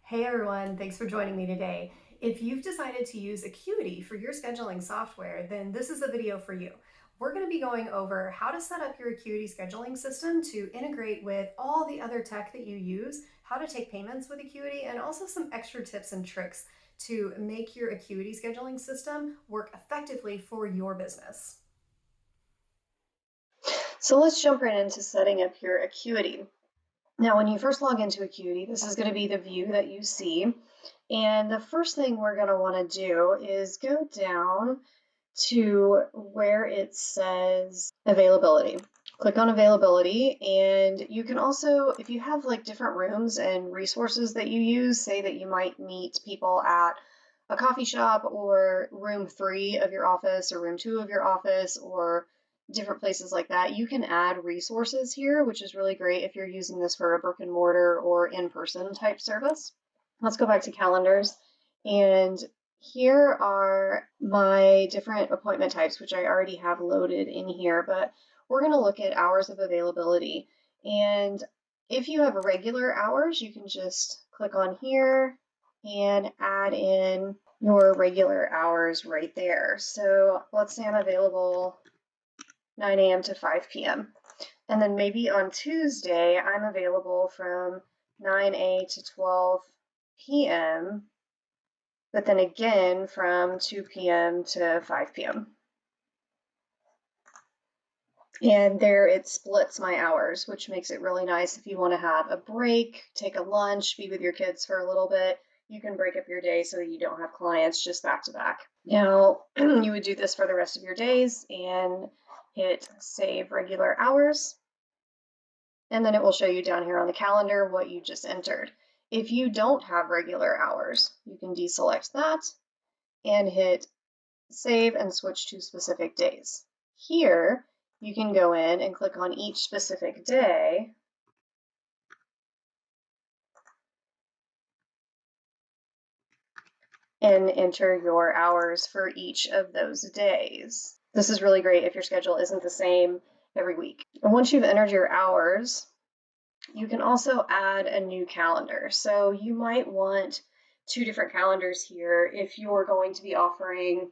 Hey everyone, thanks for joining me today. If you've decided to use Acuity for your scheduling software, then this is a video for you. We're going to be going over how to set up your Acuity scheduling system to integrate with all the other tech that you use, how to take payments with Acuity, and also some extra tips and tricks to make your Acuity scheduling system work effectively for your business. So let's jump right into setting up your Acuity. Now, when you first log into Acuity, this is going to be the view that you see. And the first thing we're going to want to do is go down to where it says availability. Click on availability, and you can also, if you have like different rooms and resources that you use, say that you might meet people at a coffee shop or room 3 of your office or room 2 of your office or different places like that, you can add resources here, which is really great if you're using this for a brick and mortar or in-person type service. Let's go back to calendars, and here are my different appointment types, which I already have loaded in here, but we're going to look at hours of availability. And if you have regular hours, you can just click on here and add in your regular hours right there. So let's say I'm available 9 a.m. to 5 p.m. And then maybe on Tuesday, I'm available from 9 a to 12 p.m., but then again from 2 p.m. to 5 p.m. And there it splits my hours, which makes it really nice if you want to have a break, take a lunch, be with your kids for a little bit. You can break up your day so that you don't have clients just back to back. Now, you would do this for the rest of your days and hit save regular hours. And then it will show you down here on the calendar what you just entered. If you don't have regular hours, you can deselect that and hit save and switch to specific days. Here, you can go in and click on each specific day and enter your hours for each of those days. This is really great if your schedule isn't the same every week. And once you've entered your hours, you can also add a new calendar. So you might want 2 different calendars here if you're going to be offering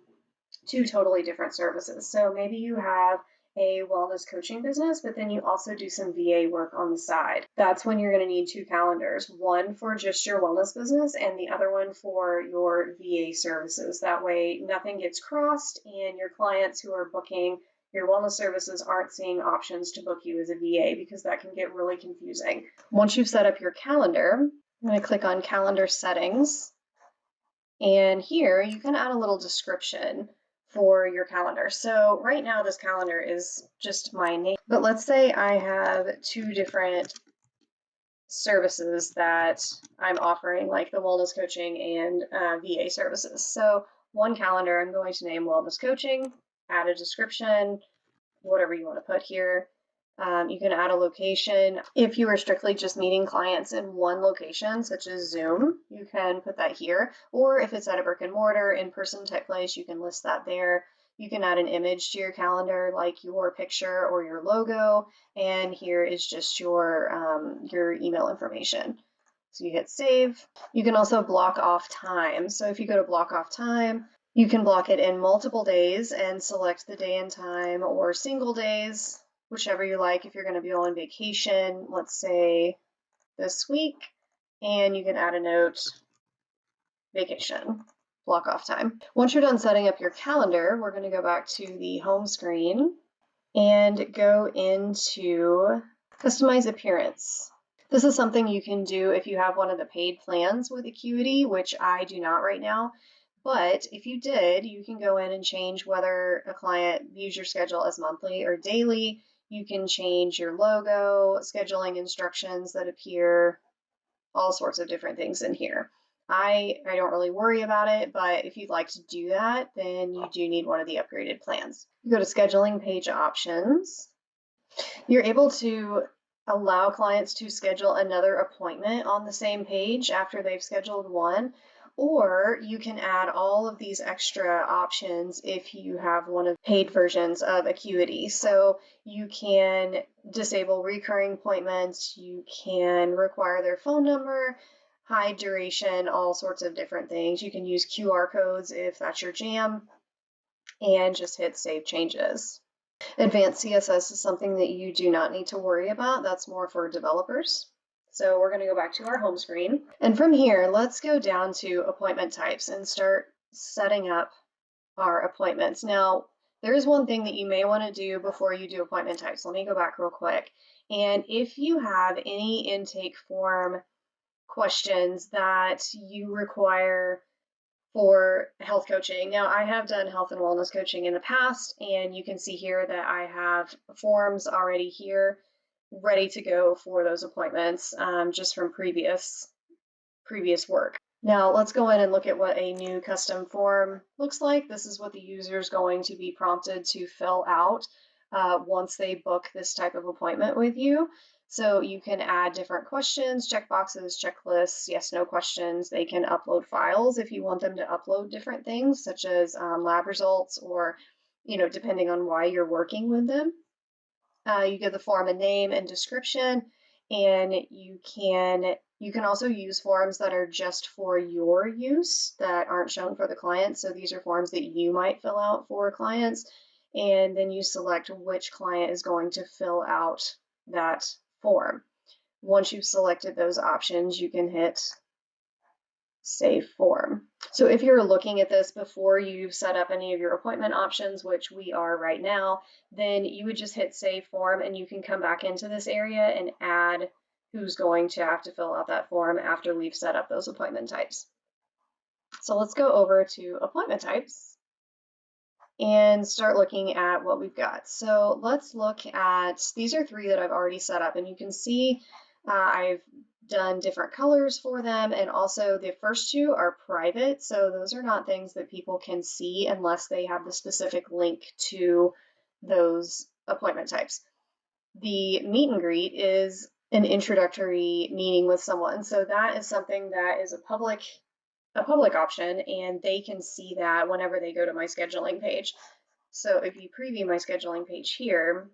2 totally different services. So maybe you have a wellness coaching business, but then you also do some VA work on the side. That's when you're going to need 2 calendars, one for just your wellness business and the other one for your VA services. That way nothing gets crossed and your clients who are booking your wellness services aren't seeing options to book you as a VA, because that can get really confusing. Once you've set up your calendar, I'm going to click on calendar settings, and here you can add a little description for your calendar. So right now this calendar is just my name, but let's say I have 2 different services that I'm offering, like the wellness coaching and VA services. So one calendar I'm going to name wellness coaching, add a description, whatever you want to put here. You can add a location. If you are strictly just meeting clients in one location, such as Zoom, you can put that here. Or if it's at a brick and mortar, in-person type place, you can list that there. You can add an image to your calendar, like your picture or your logo, and here is just your email information. So you hit save. You can also block off time. So if you go to block off time, you can block it in multiple days and select the day and time, or single days, whichever you like. If you're going to be on vacation, let's say this week, and you can add a note, vacation, block off time. Once you're done setting up your calendar, we're going to go back to the home screen and go into customize appearance. This is something you can do if you have one of the paid plans with Acuity, which I do not right now. But if you did, you can go in and change whether a client views your schedule as monthly or daily. You can change your logo, scheduling instructions that appear, all sorts of different things in here. I don't really worry about it, but if you'd like to do that, then you do need one of the upgraded plans. You go to scheduling page options. You're able to allow clients to schedule another appointment on the same page after they've scheduled one, or you can add all of these extra options if you have one of the paid versions of Acuity. So you can disable recurring appointments, you can require their phone number, high duration, all sorts of different things. You can use QR codes if that's your jam, and just hit Save Changes. Advanced CSS is something that you do not need to worry about. That's more for developers. So we're going to go back to our home screen. And from here, let's go down to appointment types and start setting up our appointments. Now, there is one thing that you may want to do before you do appointment types. Let me go back real quick. And if you have any intake form questions that you require for health coaching. Now, I have done health and wellness coaching in the past, and you can see here that I have forms already here ready to go for those appointments, just from previous work. Now, let's go in and look at what a new custom form looks like. This is what the user is going to be prompted to fill out once they book this type of appointment with you. So you can add different questions, checkboxes, checklists, yes, no questions. They can upload files if you want them to upload different things, such as lab results, or, depending on why you're working with them. You give the form a name and description, and you can also use forms that are just for your use that aren't shown for the client. So these are forms that you might fill out for clients, and then you select which client is going to fill out that form. Once you've selected those options, you can hit Save Form. So if you're looking at this before you've set up any of your appointment options, which we are right now, then you would just hit Save Form, and you can come back into this area and add who's going to have to fill out that form after we've set up those appointment types. So let's go over to appointment types and start looking at what we've got. So let's look at, these are 3 that I've already set up, and you can see I've done different colors for them, and also the first 2 are private, so those are not things that people can see unless they have the specific link to those appointment types. The meet and greet is an introductory meeting with someone, so that is something that is a public option, and they can see that whenever they go to my scheduling page. So if you preview my scheduling page here,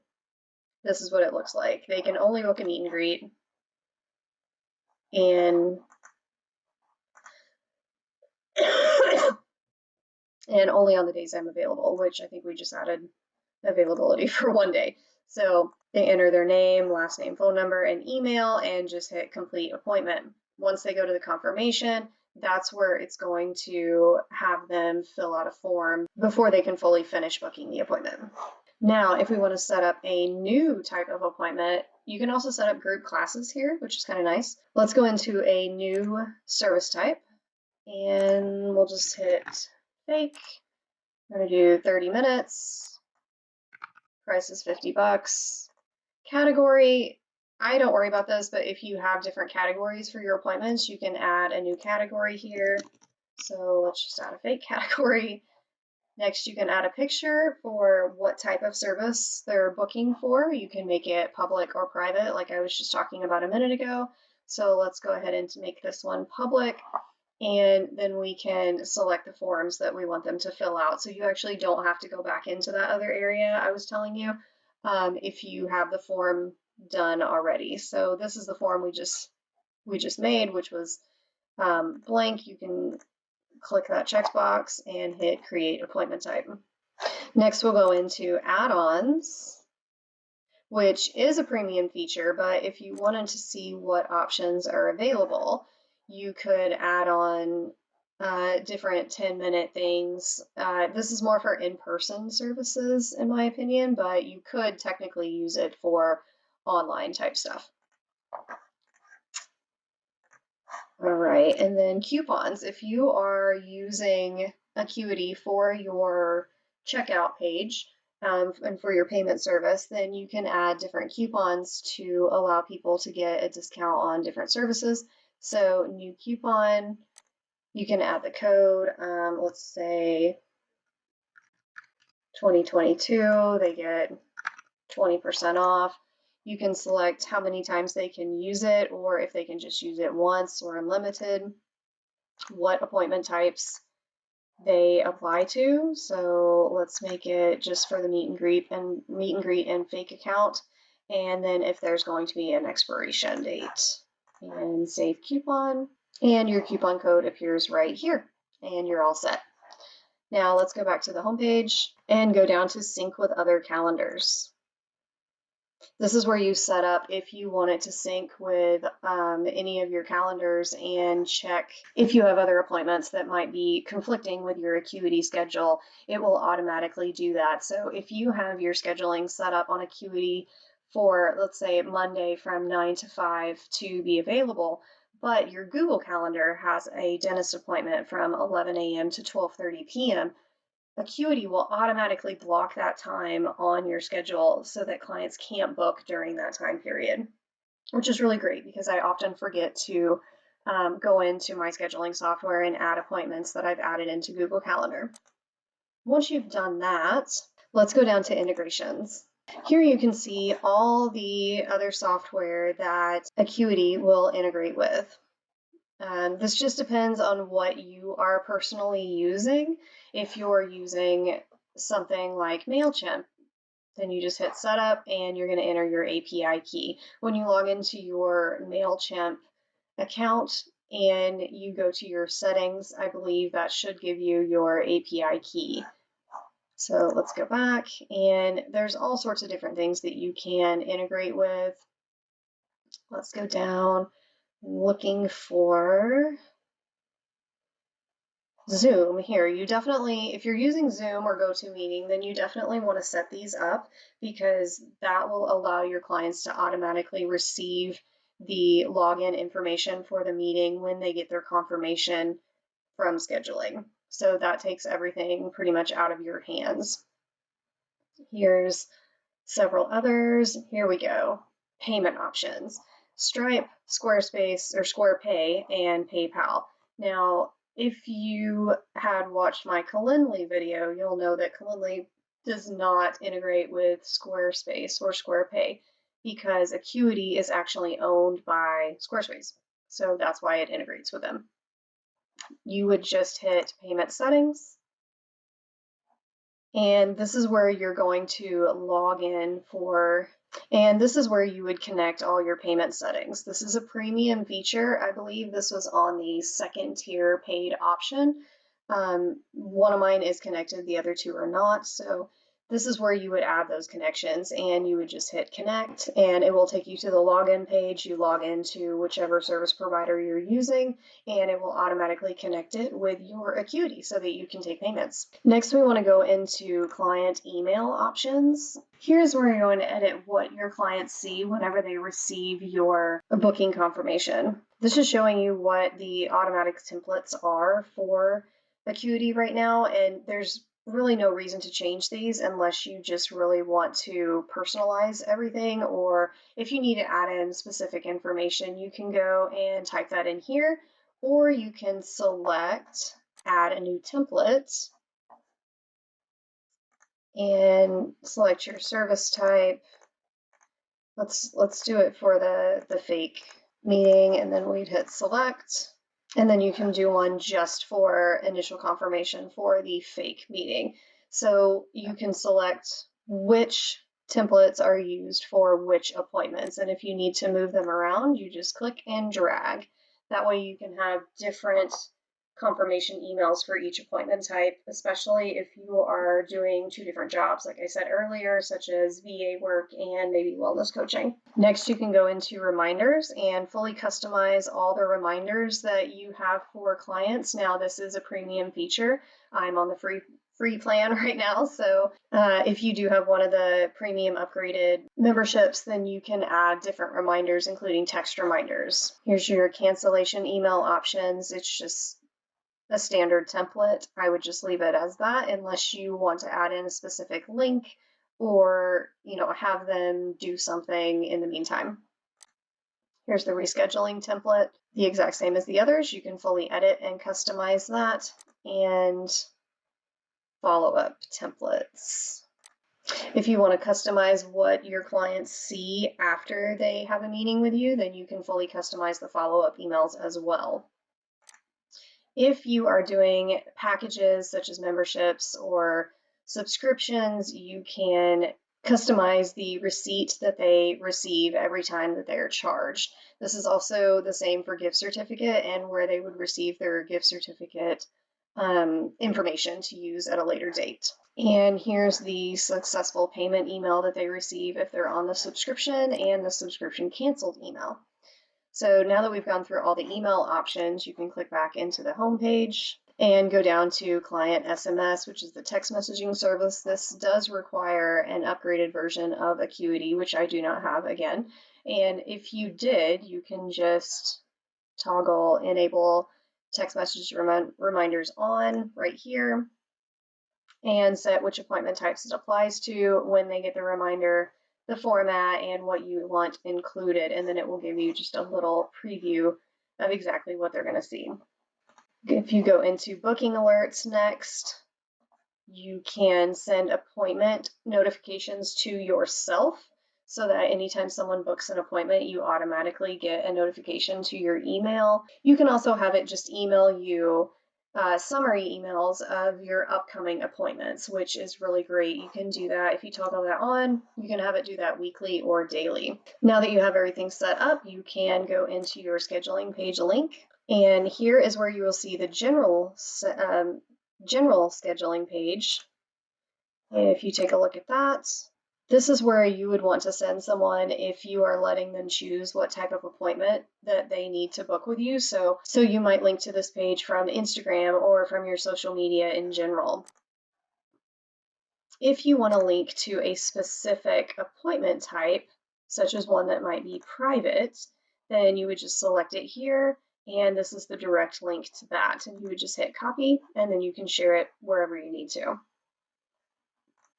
this is what it looks like. They can only book a meet and greet, and and only on the days I'm available, which I think we just added availability for one day. So they enter their name, last name, phone number, and email, and just hit complete appointment. Once they go to the confirmation, that's where it's going to have them fill out a form before they can fully finish booking the appointment. Now, if we want to set up a new type of appointment, you can also set up group classes here, which is kind of nice. Let's go into a new service type, and we'll just hit fake. We're going to do 30 minutes. Price is $50. Category, I don't worry about this, but if you have different categories for your appointments, you can add a new category here. So let's just add a fake category. Next, you can add a picture for what type of service they're booking for. You can make it public or private, like I was just talking about a minute ago. So let's go ahead and make this one public, and then we can select the forms that we want them to fill out. So you actually don't have to go back into that other area I was telling you if you have the form done already. So this is the form we just made, which was blank. You can click that checkbox and hit create appointment type. Next, we'll go into add-ons, which is a premium feature, but if you wanted to see what options are available, you could add on different 10-minute things. This is more for in-person services, in my opinion, but you could technically use it for online type stuff. All right, and then coupons. If you are using Acuity for your checkout page and for your payment service, then you can add different coupons to allow people to get a discount on different services. So new coupon, you can add the code, let's say 2022, they get 20% off. You can select how many times they can use it, or if they can just use it once or unlimited, what appointment types they apply to. So let's make it just for the meet and greet and fake account. And then if there's going to be an expiration date, and save coupon. And your coupon code appears right here, and you're all set. Now let's go back to the home page and go down to sync with other calendars. This is where you set up if you want it to sync with any of your calendars and check if you have other appointments that might be conflicting with your Acuity schedule. It will automatically do that. So if you have your scheduling set up on Acuity for, let's say, Monday from 9 to 5 to be available, but your Google Calendar has a dentist appointment from 11 a.m. to 12:30 p.m., Acuity will automatically block that time on your schedule so that clients can't book during that time period, which is really great because I often forget to go into my scheduling software and add appointments that I've added into Google Calendar. Once you've done that, let's go down to integrations. Here you can see all the other software that Acuity will integrate with. This just depends on what you are personally using. If you're using something like MailChimp, then you just hit setup and you're going to enter your API key. When you log into your MailChimp account and you go to your settings, I believe that should give you your API key. So let's go back, and there's all sorts of different things that you can integrate with. Let's go down, looking for Zoom here. You definitely, if you're using Zoom or GoToMeeting, then you definitely want to set these up because that will allow your clients to automatically receive the login information for the meeting when they get their confirmation from scheduling. So that takes everything pretty much out of your hands. Here's several others. Here we go. Payment options. Stripe, Squarespace, or SquarePay, and PayPal. Now, if you had watched my Calendly video, you'll know that Calendly does not integrate with Squarespace or SquarePay because Acuity is actually owned by Squarespace. So that's why it integrates with them. You would just hit Payment Settings, and this is where you're going to log in for, and this is where you would connect all your payment settings. This is a premium feature. I believe this was on the second tier paid option. One of mine is connected, the other two are not. So this is where you would add those connections, and you would just hit connect and it will take you to the login page. You log into whichever service provider you're using and it will automatically connect it with your Acuity so that you can take payments. Next, we want to go into client email options. Here's where you're going to edit what your clients see whenever they receive your booking confirmation. This is showing you what the automatic templates are for Acuity right now, and there's really no reason to change these unless you just really want to personalize everything, or if you need to add in specific information, you can go and type that in here, or you can select add a new template and select your service type. Let's do it for the fake meeting, and then we'd hit select. And then you can do one just for initial confirmation for the fake meeting. So you can select which templates are used for which appointments. And if you need to move them around, you just click and drag. That way you can have different confirmation emails for each appointment type, especially if you are doing two different jobs, like I said earlier, such as VA work and maybe wellness coaching. Next, you can go into reminders and fully customize all the reminders that you have for clients. Now, this is a premium feature. I'm on the free plan right now, so if you do have one of the premium upgraded memberships, then you can add different reminders, including text reminders. Here's your cancellation email options. It's just a standard template. I would just leave it as that unless you want to add in a specific link or, have them do something in the meantime. Here's the rescheduling template, the exact same as the others. You can fully edit and customize that. And follow-up templates. If you want to customize what your clients see after they have a meeting with you, then you can fully customize the follow-up emails as well. If you are doing packages such as memberships or subscriptions, you can customize the receipt that they receive every time that they are charged. This is also the same for gift certificate and where they would receive their gift certificate information to use at a later date. And here's the successful payment email that they receive if they're on the subscription, and the subscription canceled email. So now that we've gone through all the email options, you can click back into the home page and go down to Client SMS, which is the text messaging service. This does require an upgraded version of Acuity, which I do not have again. And if you did, you can just toggle enable text message reminders on right here and set which appointment types it applies to, when they get the reminder, the format, and what you want included. And then it will give you just a little preview of exactly what they're going to see. If you go into booking alerts next, you can send appointment notifications to yourself so that anytime someone books an appointment, you automatically get a notification to your email. You can also have it just email you summary emails of your upcoming appointments, which is really great. You can do that. If you toggle that on, you can have it do that weekly or daily. Now that you have everything set up, you can go into your scheduling page link. And here is where you will see the general scheduling page. If you take a look at that, this is where you would want to send someone if you are letting them choose what type of appointment that they need to book with you. So you might link to this page from Instagram or from your social media in general. If you want to link to a specific appointment type, such as one that might be private, then you would just select it here, and this is the direct link to that. And you would just hit copy, and then you can share it wherever you need to.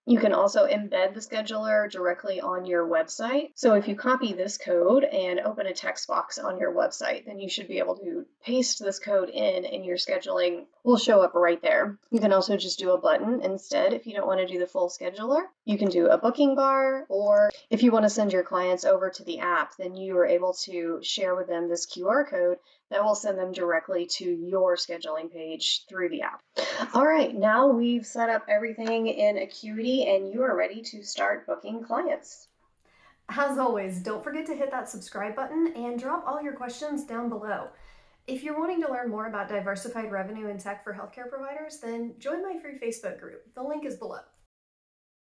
You can also embed the scheduler directly on your website. So if you copy this code and open a text box on your website, then you should be able to paste this code in, and your scheduling will show up right there. You can also just do a button instead if you don't want to do the full scheduler. You can do a booking bar, or if you want to send your clients over to the app, then you are able to share with them this QR code that will send them directly to your scheduling page through the app. All right, now we've set up everything in Acuity and you are ready to start booking clients. As always, don't forget to hit that subscribe button and drop all your questions down below. If you're wanting to learn more about diversified revenue and tech for healthcare providers, then join my free Facebook group. The link is below.